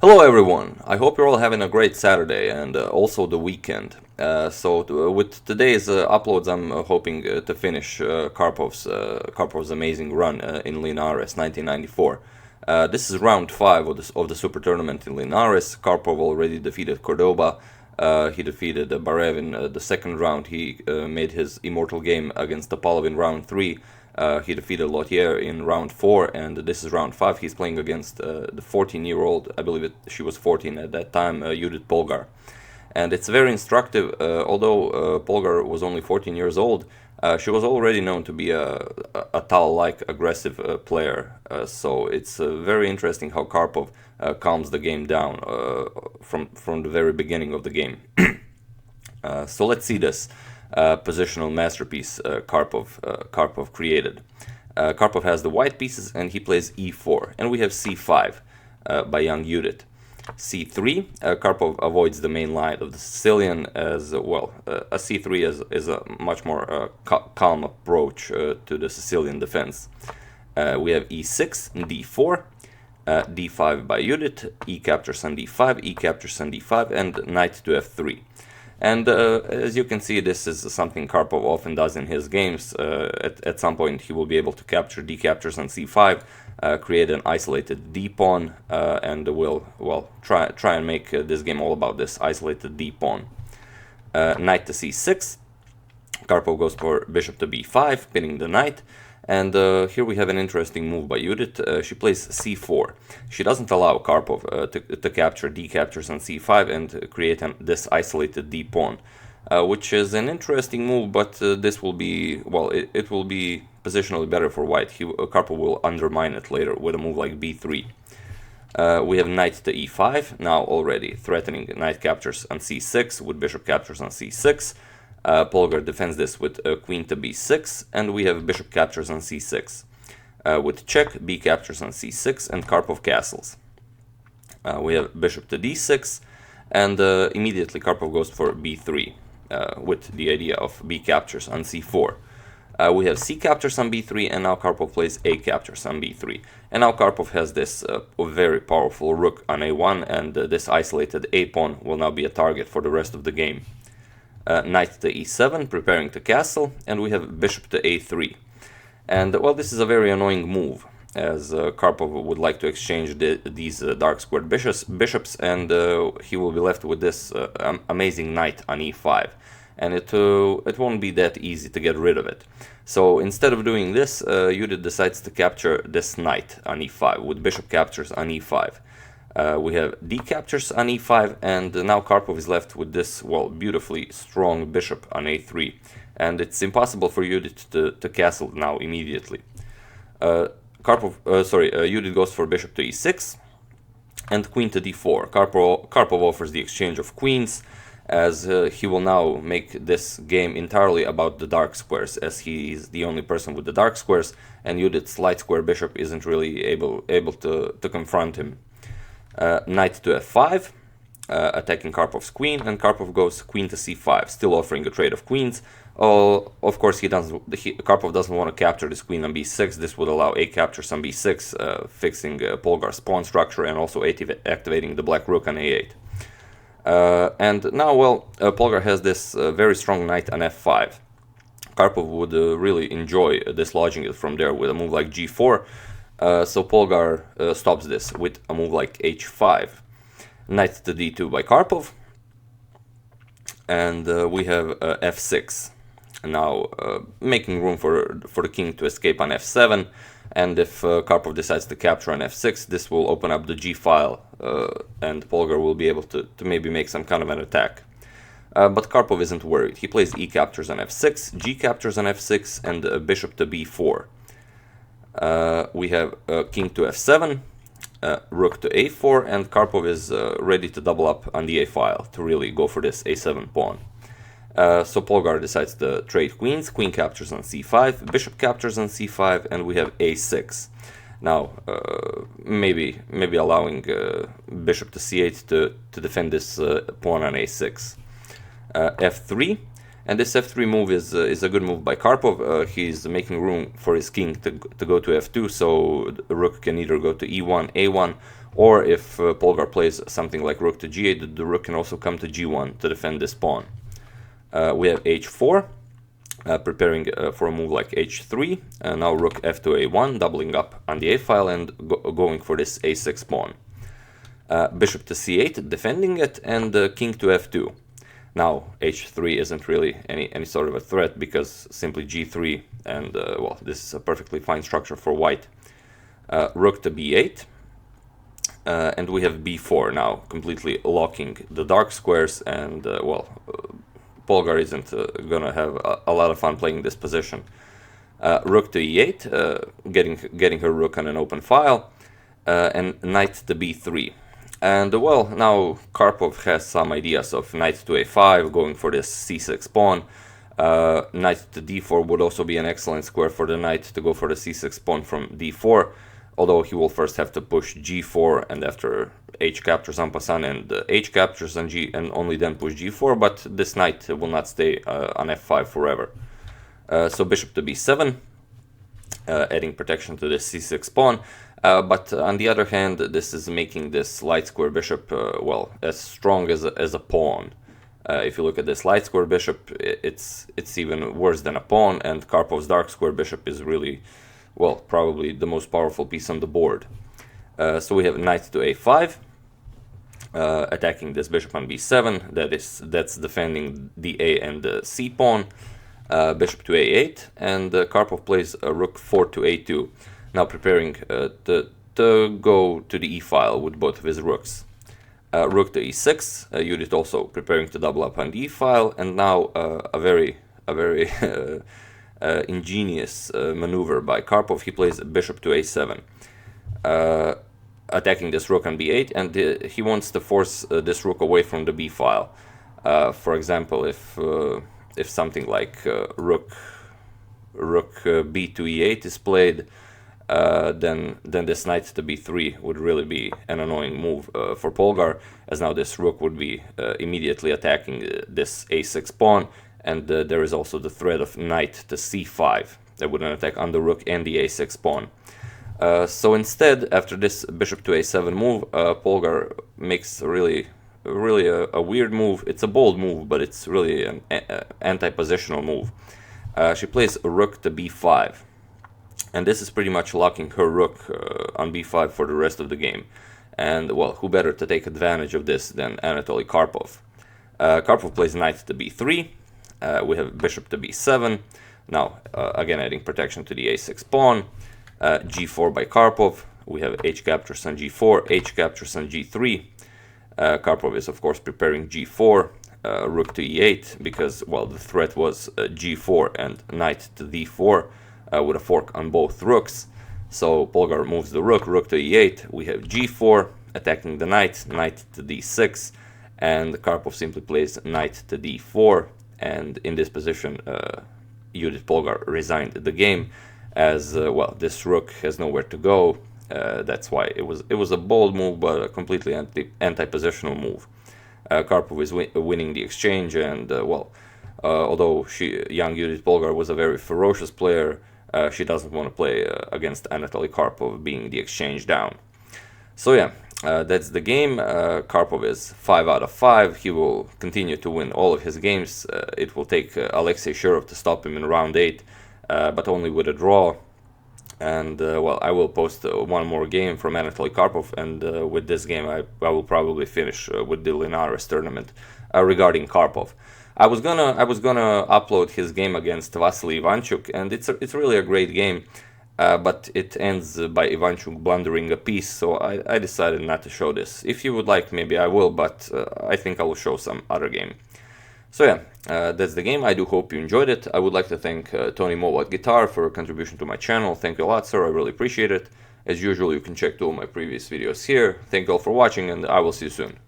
Hello everyone, I hope you're all having a great Saturday and also the weekend. With today's uploads I'm hoping to finish Karpov's amazing run in Linares 1994. This is round 5 of the Super Tournament in Linares. Karpov already defeated Cordoba. He defeated Barev in the second round. He made his immortal game against Topalov in round 3. He defeated Lothier in round 4, and this is round 5. He's playing against the 14-year-old, I believe she was 14 at that time, Judit Polgar. And it's very instructive, although Polgar was only 14 years old, she was already known to be a Tal-like aggressive player. So it's very interesting how Karpov calms the game down from the very beginning of the game. So let's see this positional masterpiece Karpov created. Karpov has the white pieces and he plays e4, and we have c5 by young Judit. c3, Karpov avoids the main line of the Sicilian, as well. A c3 is a much more calm approach to the Sicilian defense. We have e6 and d4, d5 by Judit, e captures on d5, e captures on d5, and knight to f3. And as you can see, this is something Karpov often does in his games. At some point he will be able to capture d captures on c5, create an isolated d pawn, and will try and make this game all about this isolated d pawn. Knight to c6, Karpov goes for bishop to b5, pinning the knight. And here we have an interesting move by Judit. She plays c4. She doesn't allow Karpov to capture d captures on c5 and create this isolated d pawn, which is an interesting move, but this will be, well, it will be positionally better for white. Karpov will undermine it later with a move like b3. We have knight to e5, now already threatening knight captures on c6 with bishop captures on c6. Polgar defends this with queen to b6, and we have bishop captures on c6. With check, b captures on c6, and Karpov castles. We have bishop to d6, and immediately Karpov goes for b3, with the idea of b captures on c4. We have c captures on b3, and now Karpov plays a captures on b3. And now Karpov has this very powerful rook on a1, and this isolated a pawn will now be a target for the rest of the game. Knight to e7, preparing to castle, and we have bishop to a3. And, well, this is a very annoying move, as Karpov would like to exchange these dark squared bishops, and he will be left with this amazing knight on e5. And it won't be that easy to get rid of it. So instead of doing this, Judit decides to capture this knight on e5, with bishop captures on e5. We have d captures on e5, and now Karpov is left with this, well, beautifully strong bishop on a3, and it's impossible for Judit to castle now immediately. Judit goes for bishop to e6 and queen to d4. Karpov offers the exchange of queens, as he will now make this game entirely about the dark squares, as he is the only person with the dark squares, and Judit's light square bishop isn't really able to confront him. Knight to f5, attacking Karpov's queen, and Karpov goes queen to c5, still offering a trade of queens. Of course, Karpov doesn't want to capture this queen on b6. This would allow a captures on b6, fixing Polgar's pawn structure and also activating the black rook on a8. And now, well, Polgar has this very strong knight on f5. Karpov would really enjoy dislodging it from there with a move like g4. So Polgar stops this with a move like h5. Knight to d2 by Karpov. And we have f6. Now making room for the king to escape on f7. And if Karpov decides to capture on f6, this will open up the g file. And Polgar will be able to maybe make some kind of an attack. But Karpov isn't worried. He plays e captures on f6, g captures on f6, and bishop to b4. We have king to f7, rook to a4, and Karpov is ready to double up on the a file to really go for this a7 pawn. So Polgar decides to trade queens, queen captures on c5, bishop captures on c5, and we have a6. Now, maybe allowing bishop to c8 to defend this pawn on a6. F3. And this f3 move is a good move by Karpov. He's making room for his king to go to f2, so the rook can either go to e1, a1, or if Polgar plays something like rook to g8, the rook can also come to g1 to defend this pawn. We have h4, preparing for a move like h3, and now rook f2 a1, doubling up on the a file and going for this a6 pawn. Bishop to c8, defending it, and king to f2. Now h3 isn't really any sort of a threat, because simply g3, and well, this is a perfectly fine structure for white. Rook to b8, and we have b4 now, completely locking the dark squares, and well, Polgar isn't gonna have a lot of fun playing this position. Rook to e8, getting her rook on an open file, and knight to b3. And well, now Karpov has some ideas of knight to a5, going for this c6 pawn. Knight to d4 would also be an excellent square for the knight to go for the c6 pawn from d4, although he will first have to push g4, and after h captures en passant and h captures on g, and only then push g4, but this knight will not stay on f5 forever. So bishop to b7, adding protection to this c6 pawn. But on the other hand, this is making this light square bishop, well, as strong as a pawn. If you look at this light square bishop, it's even worse than a pawn, and Karpov's dark square bishop is really, well, probably the most powerful piece on the board. So we have knight to a5, attacking this bishop on b7. That's defending the a and the c pawn. Bishop to a8, and Karpov plays a rook 4 to a2. Now preparing to go to the e file with both of his rooks. Rook to e6, Judit also preparing to double up on the e file, and now a very ingenious maneuver by Karpov. He plays bishop to a7, attacking this rook on b8, and he wants to force this rook away from the b file. For example, if something like rook b to e8 is played, then this knight to b3 would really be an annoying move for Polgar, as now this rook would be immediately attacking this a6 pawn, and there is also the threat of knight to c5 that would attack on the rook and the a6 pawn. So instead, after this bishop to a7 move, Polgar makes really a weird move. It's a bold move, but it's really an anti-positional move. She plays a rook to b5. And this is pretty much locking her rook on b5 for the rest of the game. And, well, who better to take advantage of this than Anatoly Karpov? Karpov plays knight to b3. We have bishop to b7. Now, again, adding protection to the a6 pawn. g4 by Karpov. We have h captures on g4, h captures on g3. Karpov is, of course, preparing g4, rook to e8, because, well, the threat was g4 and knight to d4. With a fork on both rooks. So Polgar moves the rook to e8. We have g4, attacking the knight, knight to d6, and Karpov simply plays knight to d4. And in this position, Judit Polgar resigned the game, as well, this rook has nowhere to go. That's why it was a bold move, but a completely anti-positional move. Karpov is winning the exchange, and well, although young Judit Polgar was a very ferocious player, she doesn't want to play against Anatoly Karpov, being the exchange down. So yeah, that's the game. Karpov is 5 out of 5. He will continue to win all of his games. It will take Alexei Shirov to stop him in round 8, but only with a draw. And well, I will post one more game from Anatoly Karpov, and with this game I will probably finish with the Linares tournament regarding Karpov. I was gonna upload his game against Vasily Ivanchuk, and it's really a great game, but it ends by Ivanchuk blundering a piece, so I decided not to show this. If you would like, maybe I will, but I think I will show some other game. So yeah, that's the game. I do hope you enjoyed it. I would like to thank Tony Mowat Guitar for a contribution to my channel. Thank you a lot, sir. I really appreciate it. As usual, you can check all my previous videos here. Thank you all for watching, and I will see you soon.